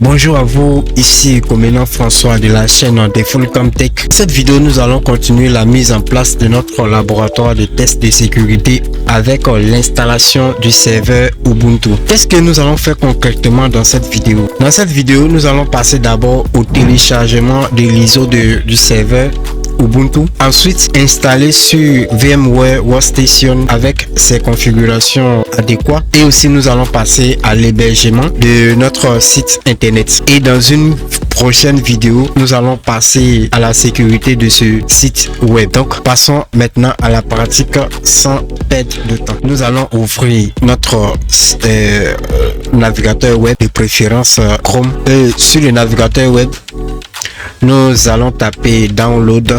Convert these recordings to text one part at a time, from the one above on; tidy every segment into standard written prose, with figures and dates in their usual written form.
Bonjour à vous, ici Comenant François de la chaîne des Fullcom Tech. Cette vidéo, nous allons continuer la mise en place de notre laboratoire de tests de sécurité avec l'installation du serveur Ubuntu. Qu'est-ce que nous allons faire concrètement dans cette vidéo? Dans cette vidéo, nous allons passer d'abord au téléchargement de l'ISO du serveur Ubuntu, ensuite installer sur VMware Workstation avec ses configurations adéquates, et aussi nous allons passer à l'hébergement de notre site internet. Et dans une prochaine vidéo, nous allons passer à la sécurité de ce site web. Donc passons maintenant à la pratique sans perdre de temps. Nous allons ouvrir notre navigateur web, de préférence Chrome. Et sur le navigateur web, nous allons taper download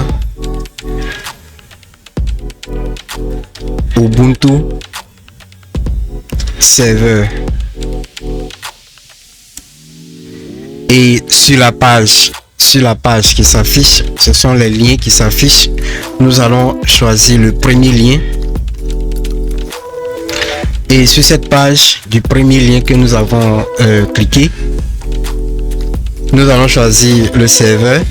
Ubuntu serveur, et sur la page qui s'affiche, ce sont les liens qui s'affichent. Nous allons choisir le premier lien, et sur cette page du premier lien que nous avons cliqué, nous allons choisir le serveur.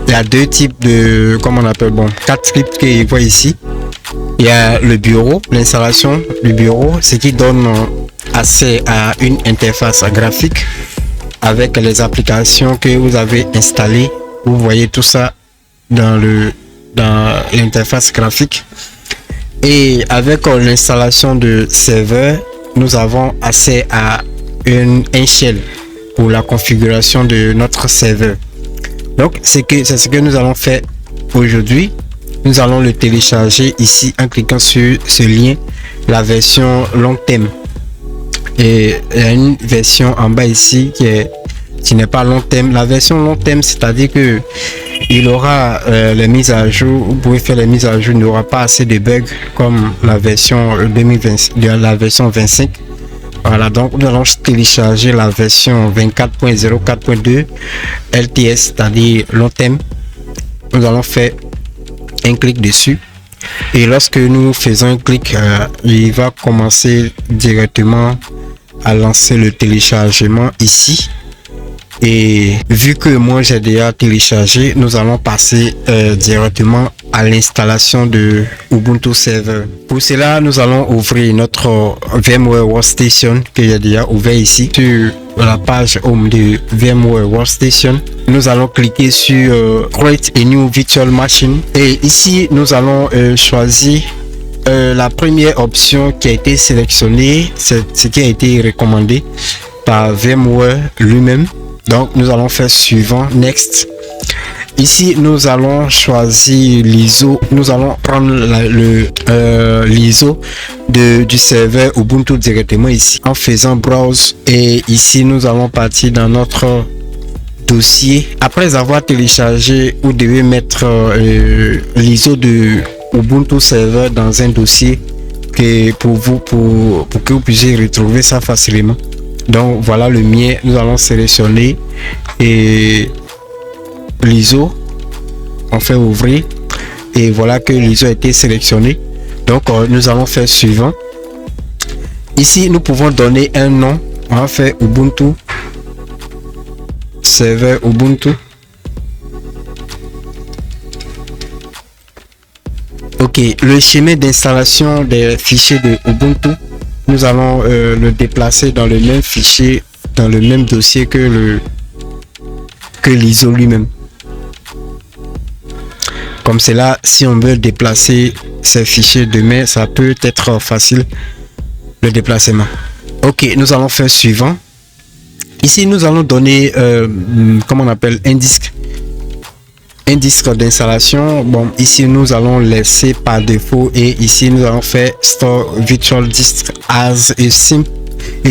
Il y a deux types de, comment on appelle, quatre scripts que vous voyez ici. Il y a le bureau, l'installation du bureau, ce qui donne accès à une interface graphique avec les applications que vous avez installées. Vous voyez tout ça dans l'interface graphique. Et avec l'installation de serveur, nous avons accès à un shell pour la configuration de notre serveur. Donc c'est ce que nous allons faire aujourd'hui. Nous allons le télécharger ici en cliquant sur ce lien, la version long terme. Et il y a une version en bas ici qui n'est pas long terme. La version long terme, c'est-à-dire que il aura les mises à jour. Vous pouvez faire les mises à jour, il n'y aura pas assez de bugs comme la version 2020, la version 25. Voilà, donc nous allons télécharger la version 24.04.2 LTS, c'est-à-dire long terme. Nous allons faire un clic dessus, et lorsque nous faisons un clic, il va commencer directement à lancer le téléchargement ici. Et vu que moi j'ai déjà téléchargé, nous allons passer directement à l'installation de Ubuntu Server. Pour cela, nous allons ouvrir notre VMware Workstation que j'ai déjà ouvert ici sur la page Home de VMware Workstation. Nous allons cliquer sur Create a New Virtual Machine, et ici nous allons choisir la première option qui a été sélectionnée, c'est ce qui a été recommandé par VMware lui-même. Donc nous allons faire suivant, next. Ici nous allons choisir l'ISO. Nous allons prendre l'ISO du serveur Ubuntu directement ici en faisant browse, et ici nous allons partir dans notre dossier. Après avoir téléchargé, vous devez mettre l'ISO de Ubuntu serveur dans un dossier pour que vous puissiez retrouver ça facilement. Donc voilà le mien. Nous allons sélectionner et l'ISO, on fait ouvrir, et voilà que l'ISO a été sélectionné. Donc nous allons faire suivant. Ici nous pouvons donner un nom. On va faire Ubuntu serveur Ubuntu. Ok, le schéma d'installation des fichiers de Ubuntu, nous allons le déplacer dans le même fichier, dans le même dossier que l'ISO lui-même. Comme cela, si on veut déplacer ces fichiers demain, ça peut être facile le déplacement. Ok, nous allons faire suivant. Ici nous allons donner comment on appelle un disque d'installation. Bon, ici nous allons laisser par défaut, et ici nous allons faire store virtual disk as a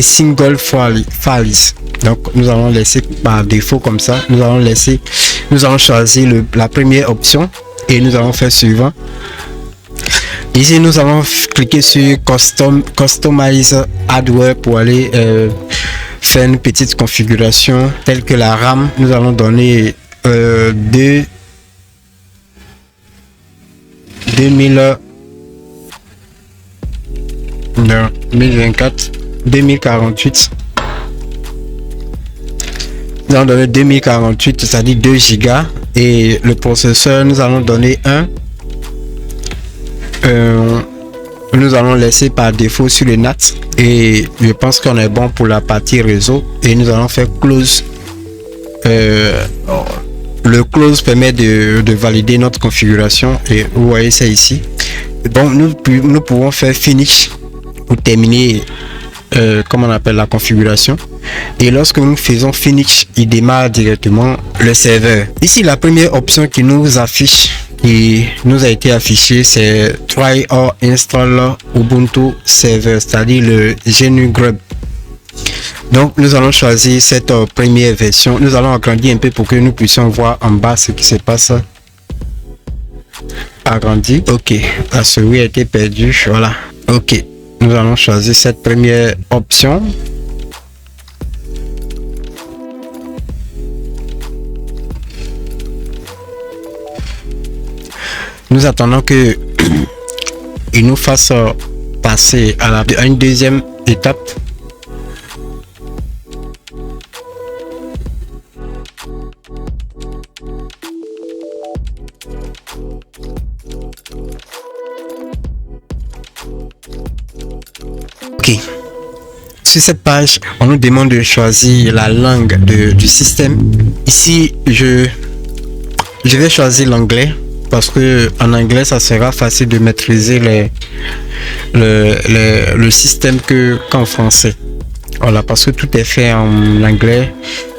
single files. Donc nous allons laisser par défaut comme ça. Nous allons choisir la première option, et nous allons faire suivant. Ici nous allons cliquer sur customize hardware pour aller faire une petite configuration telle que la RAM. Nous allons donner 2024 2048. Nous allons donner 2048, c'est-à-dire 2 gigas. Et le processeur, nous allons donner nous allons laisser par défaut sur le NAT. Et je pense qu'on est bon pour la partie réseau. Et nous allons faire close. Le close permet de valider notre configuration. Et vous voyez ça ici. Bon, nous pouvons faire finish pour terminer comme on appelle la configuration. Et lorsque nous faisons finish, il démarre directement le serveur. Ici, la première option qui nous affiche, qui nous a été affichée, c'est Try or Install Ubuntu Server, c'est-à-dire le GNU Grub. Donc, nous allons choisir cette première version. Nous allons agrandir un peu pour que nous puissions voir en bas ce qui se passe. Agrandi. Ok, la souris a été perdue. Voilà. Ok, nous allons choisir cette première option. Nous attendons que il nous fasse passer à une deuxième étape. Ok. Sur cette page, on nous demande de choisir la langue du système. Ici, je vais choisir l'anglais parce que en anglais, ça sera facile de maîtriser le système qu'en français. Voilà, parce que tout est fait en anglais.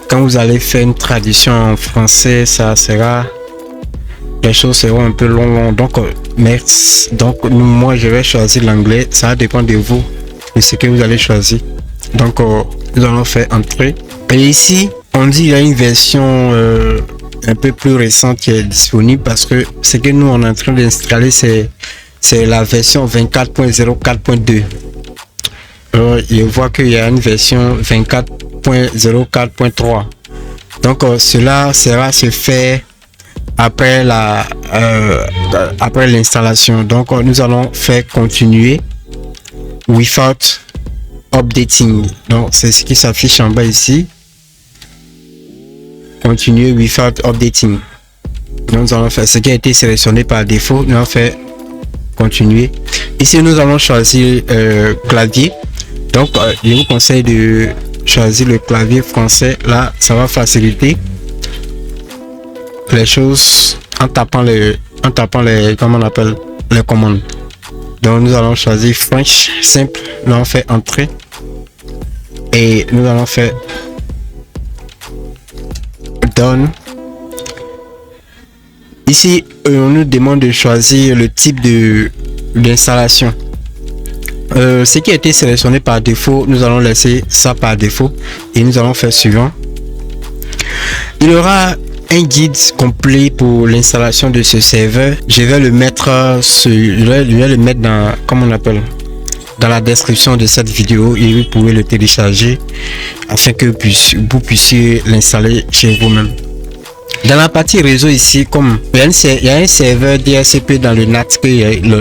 Quand vous allez faire une traduction en français, ça sera, les choses seront un peu longues. Donc, moi, je vais choisir l'anglais. Ça va dépendre de vous, de ce que vous allez choisir. Donc, nous allons faire entrée. Et ici, on dit qu'il y a une version un peu plus récente qui est disponible parce que ce que nous on est en train d'installer, c'est la version 24.04.2. Je vois qu'il y a une version 24.04.3. Donc, cela sera se faire après l'installation. Donc, nous allons faire continuer without updating. Donc, c'est ce qui s'affiche en bas ici. Continuer without updating. Donc, nous allons faire ce qui a été sélectionné par défaut. Nous allons faire continuer. Ici, nous allons choisir clavier. Donc, je vous conseille de choisir le clavier français. Là, ça va faciliter les choses en tapant les comment on appelle les commandes. Donc, nous allons choisir French simple. Nous allons faire entrée et nous allons faire done. Ici, on nous demande de choisir le type d'installation. Ce qui a été sélectionné par défaut, nous allons laisser ça par défaut et nous allons faire suivant. Il y aura un guide complet pour l'installation de ce serveur. Je vais le mettre dans, comment on appelle, dans la description de cette vidéo et vous pouvez le télécharger afin que vous puissiez l'installer chez vous-même. Dans la partie réseau ici, comme il y a un serveur DHCP dans le NAT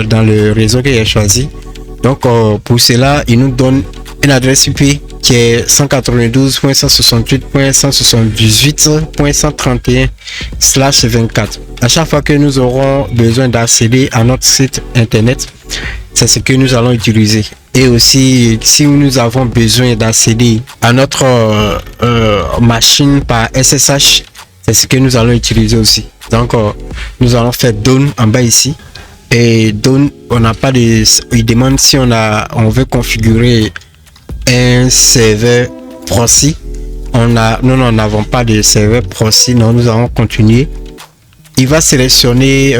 dans le réseau que j'ai choisi. Donc pour cela, il nous donne une adresse IP qui est 192.168.178.131/24. À chaque fois que nous aurons besoin d'accéder à notre site internet, c'est ce que nous allons utiliser. Et aussi, si nous avons besoin d'accéder à notre machine par SSH, c'est ce que nous allons utiliser aussi. Donc, nous allons faire done en bas ici. Et done, on n'a pas de... Il demande si on veut configurer un serveur proxy. Nous n'avons pas de serveur proxy. Non, nous allons continuer. Il va sélectionner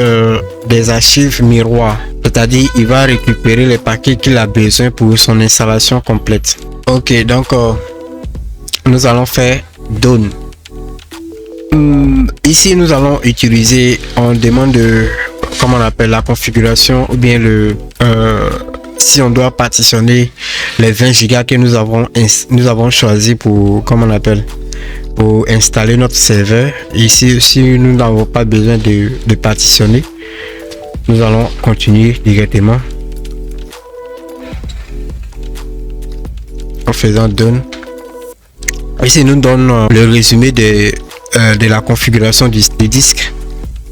des archives miroirs. C'est-à-dire, il va récupérer les paquets qu'il a besoin pour son installation complète. Ok, donc, nous allons faire done. Ici, nous allons utiliser, on demande comment on appelle la configuration ou bien si on doit partitionner les 20 Go que nous avons choisi pour, comment on appelle, pour installer notre serveur. Ici, si nous n'avons pas besoin de partitionner, nous allons continuer directement en faisant done. Ici, nous donne le résumé de la configuration du disque.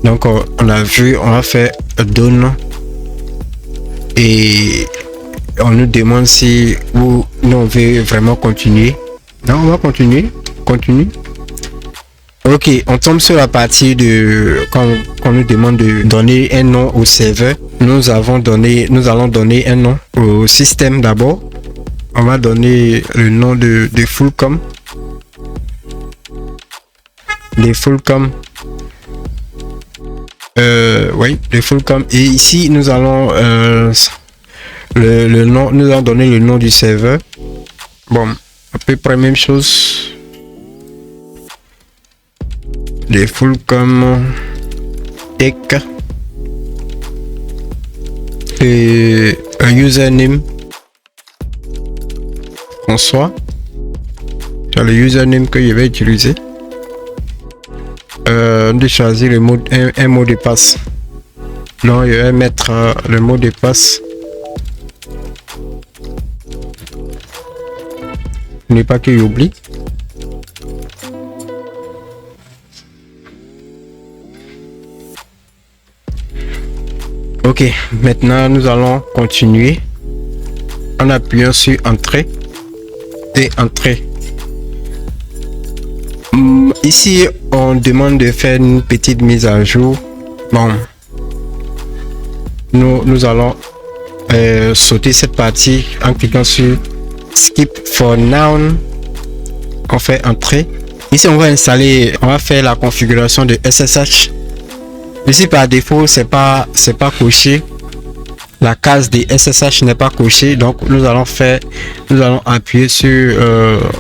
Donc, on a vu, on a fait done et on nous demande si nous on veut vraiment continuer. Non, on va continuer. Continue. Ok, on tombe sur la partie de quand on nous demande de donner un nom au serveur. Nous allons donner un nom au système d'abord. On va donner le nom de Fullcom. Les Fullcom. Oui, les Fullcom. Et ici, nous allons le nom. Nous allons donner le nom du serveur. Bon, à peu près même chose. Les Fullcom Tech. Et un username. François. C'est le username que je vais utiliser. De choisir le mot, un mot de passe. Donc je vais mettre le mot de passe. N'est pas que j'oublie. Ok, maintenant nous allons continuer en appuyant sur entrée et entrée. Ici, on demande de faire une petite mise à jour. Bon, nous allons sauter cette partie en cliquant sur Skip for Now. On fait entrée. Ici, on va installer, on va faire la configuration de SSH. Ici, par défaut, c'est pas coché. La case des SSH n'est pas cochée, donc nous allons appuyer sur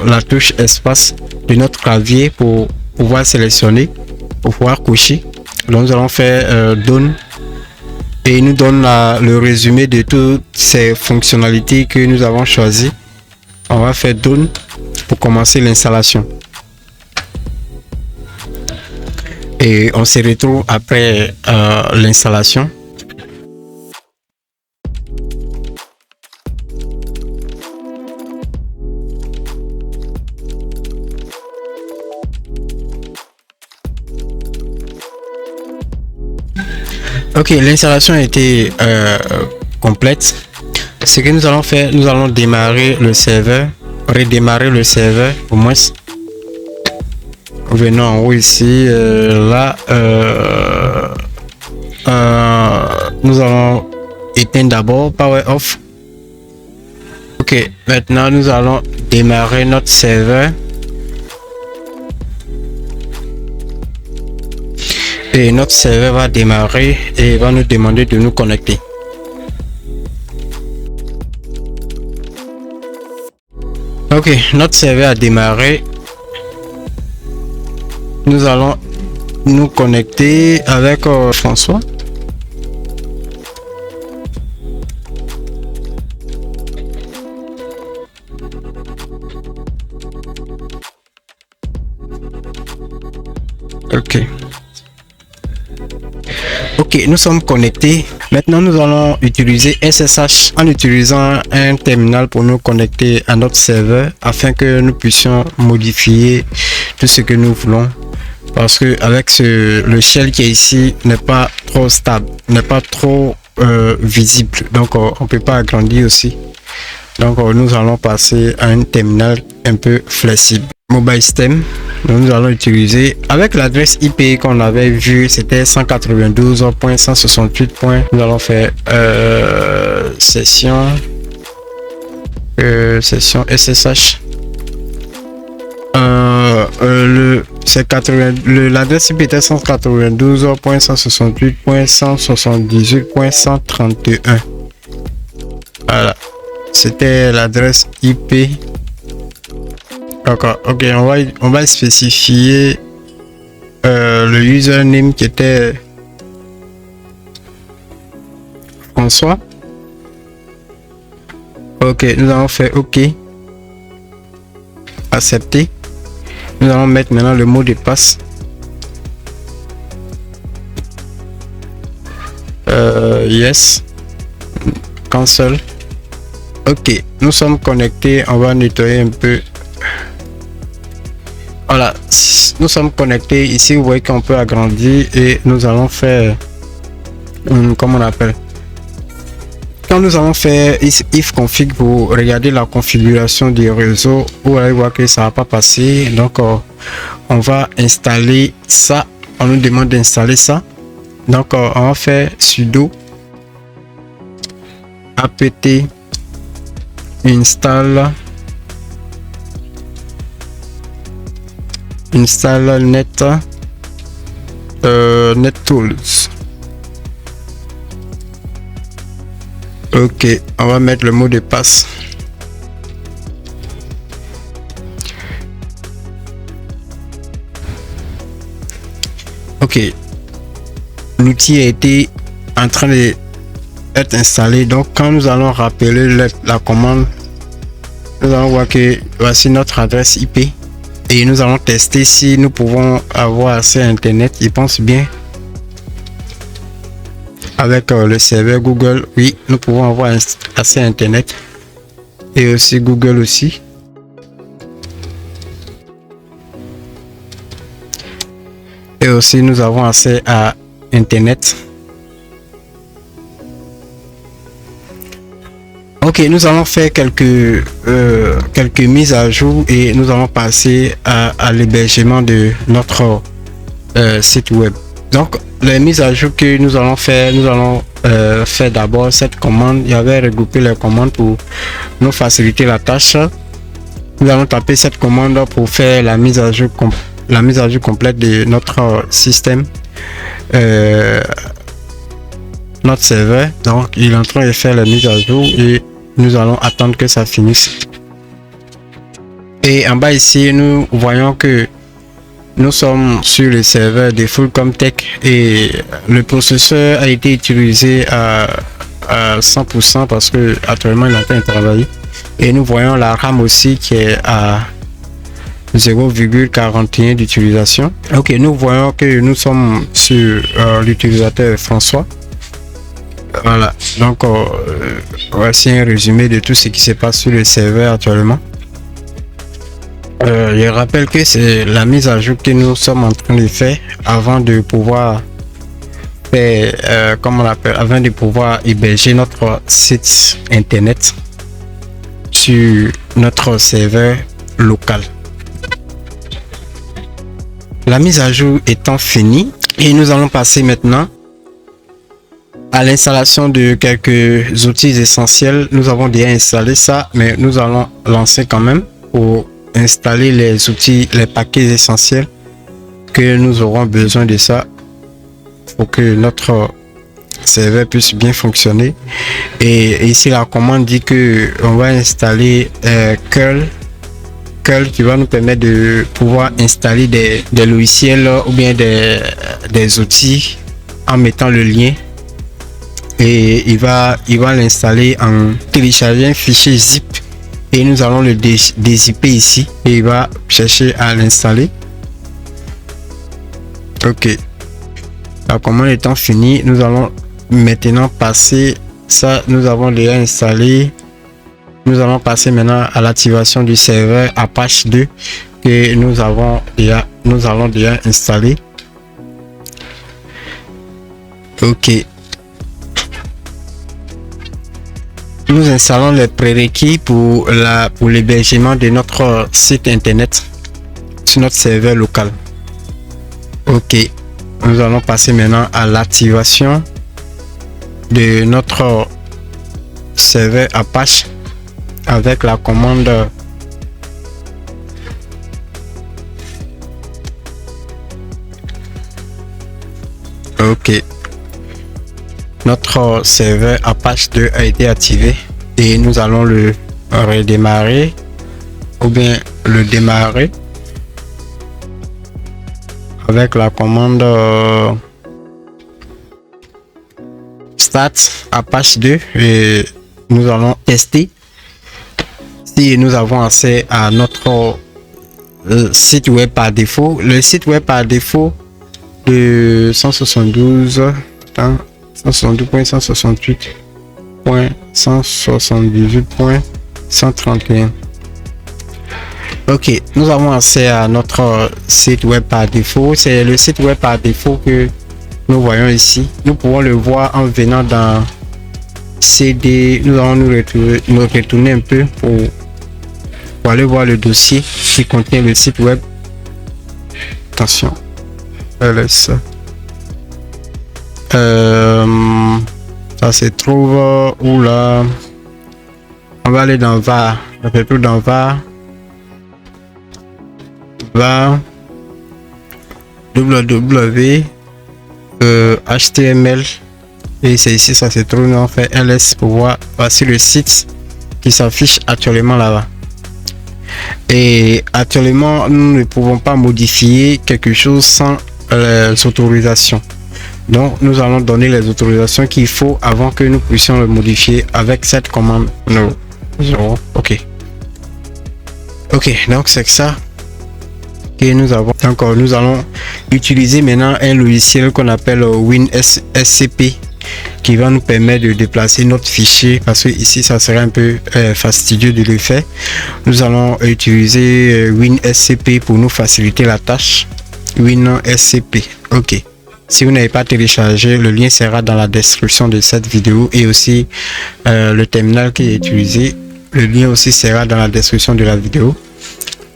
la touche espace de notre clavier pour pouvoir sélectionner, pour pouvoir cocher. Donc nous allons faire done et il nous donne le résumé de toutes ces fonctionnalités que nous avons choisies. On va faire done pour commencer l'installation. Et on se retrouve après l'installation. Ok, l'installation a été complète. Ce que nous allons faire, nous allons démarrer le serveur, redémarrer le serveur au moins. Venons en haut ici, là, nous allons éteindre d'abord Power Off. Ok, maintenant nous allons démarrer notre serveur. Et notre serveur va démarrer et va nous demander de nous connecter. Ok, notre serveur a démarré. Nous allons nous connecter avec François. Ok. Ok, nous sommes connectés. Maintenant, nous allons utiliser SSH en utilisant un terminal pour nous connecter à notre serveur afin que nous puissions modifier tout ce que nous voulons. Parce que avec le shell qui est ici n'est pas trop stable, n'est pas trop visible. Donc, on peut pas agrandir aussi. Donc, nous allons passer à un terminal un peu flexible. Mobile System, nous allons utiliser avec l'adresse IP qu'on avait vu, c'était 192.168. Nous allons faire session SSH. L'adresse IP était 192.168.178.131. Voilà, c'était l'adresse IP. D'accord, ok, on va spécifier le username qui était François. Ok, nous allons faire OK. Accepter. Nous allons mettre maintenant le mot de passe. Yes. Cancel. Ok, nous sommes connectés. On va nettoyer un peu. Voilà, nous sommes connectés. Ici, vous voyez qu'on peut agrandir et nous allons faire, comment on appelle, quand nous allons faire if config pour regarder la configuration du réseau, vous allez voir que ça va pas passer. Donc, on va installer ça. On nous demande d'installer ça. Donc, on va faire sudo apt install NetTools. Ok, on va mettre le mot de passe. Ok, l'outil a été en train d'être installé. Donc, quand nous allons rappeler la commande, nous allons voir que voici notre adresse IP et nous allons tester si nous pouvons avoir accès à Internet. Je pense bien. Avec le serveur Google, oui, nous pouvons avoir accès à Internet et aussi Google aussi. Et aussi nous avons accès à Internet. Ok, nous allons faire quelques mises à jour et nous allons passer à l'hébergement de notre site web. Donc, les mises à jour que nous allons faire, faire d'abord cette commande. Il y avait regroupé les commandes pour nous faciliter la tâche. Nous allons taper cette commande pour faire la mise à jour complète de notre système, notre serveur. Donc, il est en train de faire la mise à jour et nous allons attendre que ça finisse. Et en bas ici, nous voyons que nous sommes sur le serveur de Fullcom Tech et le processeur a été utilisé à 100% parce que actuellement il est en train de travailler. Et nous voyons la RAM aussi qui est à 0,41 d'utilisation. Ok, nous voyons que nous sommes sur l'utilisateur François. Voilà, donc voici un résumé de tout ce qui se passe sur le serveur actuellement. Je rappelle que c'est la mise à jour que nous sommes en train de faire avant de pouvoir faire, avant de pouvoir héberger notre site internet sur notre serveur local. La mise à jour étant finie, et nous allons passer maintenant à l'installation de quelques outils essentiels. Nous avons déjà installé ça, mais nous allons lancer quand même pour installer les outils, les paquets essentiels que nous aurons besoin de ça pour que notre serveur puisse bien fonctionner. Et ici la commande dit que on va installer curl qui va nous permettre de pouvoir installer des logiciels ou bien des outils en mettant le lien, et il va l'installer en télécharger un fichier zip et nous allons le dézipper ici et il va chercher à l'installer. Ok, la commande étant finie, nous allons maintenant passer ça. Nous avons déjà installé. Nous allons passer maintenant à l'activation du serveur Apache 2 que nous allons déjà installer. Ok, nous installons les prérequis pour l'hébergement de notre site internet sur notre serveur local. Ok, nous allons passer maintenant à l'activation de notre serveur Apache avec la commande ok. Notre serveur Apache 2 a été activé et nous allons le redémarrer ou bien le démarrer avec la commande start Apache 2 et nous allons tester si nous avons accès à notre site web par défaut. Le site web par défaut de 172.168.178.131. Ok, nous avons accès à notre site web par défaut. C'est le site web par défaut que nous voyons ici. Nous pouvons le voir en venant dans CD. Nous allons nous retourner un peu pour aller voir le dossier qui contient le site web. Attention, LS. Ça se trouve où là? On va aller dans VAR. On fait tout dans VAR. www HTML et c'est ici, ça se trouve. On fait ls pour voir. Voici le site qui s'affiche actuellement là-bas. Et actuellement, nous ne pouvons pas modifier quelque chose sans les autorisations. Donc, nous allons donner les autorisations qu'il faut avant que nous puissions le modifier avec cette commande. Ok, donc c'est ça que nous avons. Donc, nous allons utiliser maintenant un logiciel qu'on appelle WinSCP qui va nous permettre de déplacer notre fichier, parce que ici ça serait un peu fastidieux de le faire. Nous allons utiliser WinSCP pour nous faciliter la tâche. WinSCP. Ok, si vous n'avez pas téléchargé, le lien sera dans la description de cette vidéo, et aussi le terminal qui est utilisé, le lien aussi sera dans la description de la vidéo.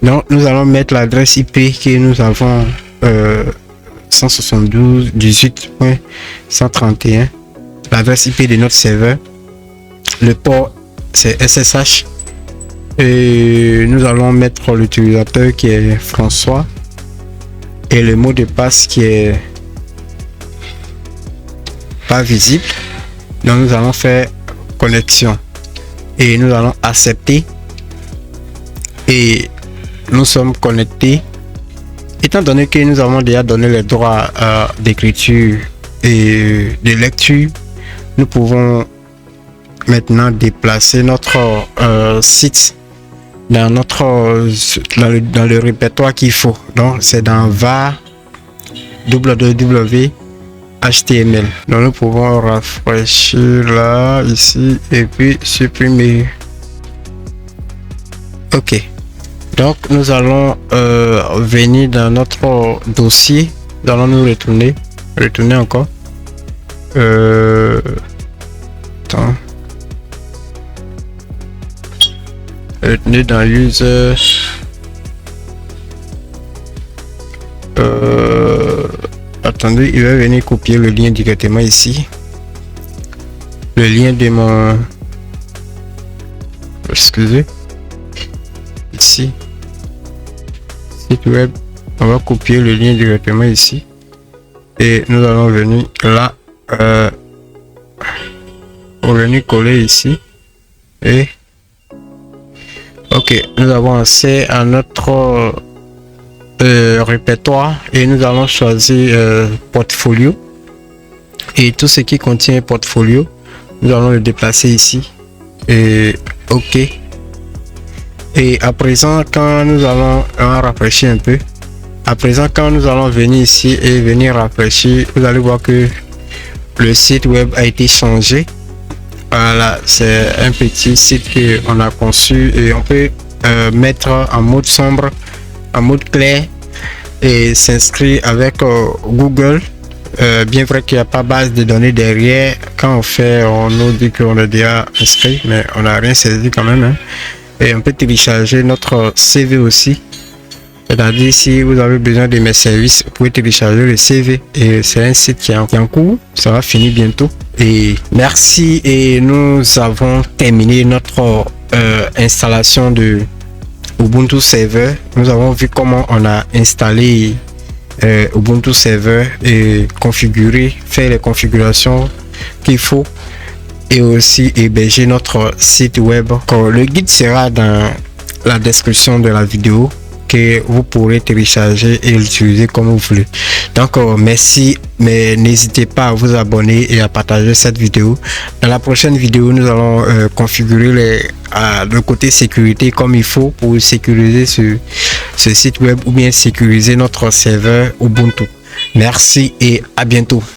Donc nous allons mettre l'adresse IP que nous avons 172.18.131, l'adresse IP de notre serveur. Le port c'est SSH, et nous allons mettre l'utilisateur qui est François et le mot de passe qui est pas visible. Donc nous allons faire connexion et nous allons accepter, et nous sommes connectés. Étant donné que nous avons déjà donné les droits d'écriture et de lecture, nous pouvons maintenant déplacer notre site dans le répertoire qu'il faut. Donc c'est dans var www HTML. Donc nous pouvons rafraîchir là, ici, et puis supprimer. Ok, donc nous allons venir dans notre dossier. Nous allons nous retourner encore. Retourner dans user. Attendez, il va venir copier le lien directement ici. Le lien de mon... Excusez. Ici. Site web. On va copier le lien directement ici. Et nous allons venir là. On va venir coller ici. Et... Ok, nous avons accès à notre... répertoire, et nous allons choisir portfolio, et tout ce qui contient portfolio nous allons le déplacer ici, et ok. Et à présent, quand nous allons rafraîchir un peu, à présent quand nous allons venir ici et venir rafraîchir, vous allez voir que le site web a été changé. Voilà, c'est un petit site que on a conçu, et on peut mettre en mode sombre, en mode clair, et s'inscrire avec Google. Bien vrai qu'il n'y a pas base de données derrière. Quand on fait, on nous dit qu'on est déjà inscrit, mais on n'a rien saisi quand même, hein. Et on peut télécharger notre CV aussi. C'est-à-dire, si vous avez besoin de mes services, vous pouvez télécharger le CV, et c'est un site qui est en cours, ça va finir bientôt. Et merci, et nous avons terminé notre installation de Ubuntu Server. Nous avons vu comment on a installé Ubuntu Server et faire les configurations qu'il faut, et aussi héberger notre site web. Le guide sera dans la description de la vidéo, que vous pourrez télécharger et l'utiliser comme vous voulez. Donc merci, mais n'hésitez pas à vous abonner et à partager cette vidéo. Dans la prochaine vidéo, nous allons configurer le côté sécurité comme il faut pour sécuriser ce site web, ou bien sécuriser notre serveur Ubuntu. Merci et à bientôt.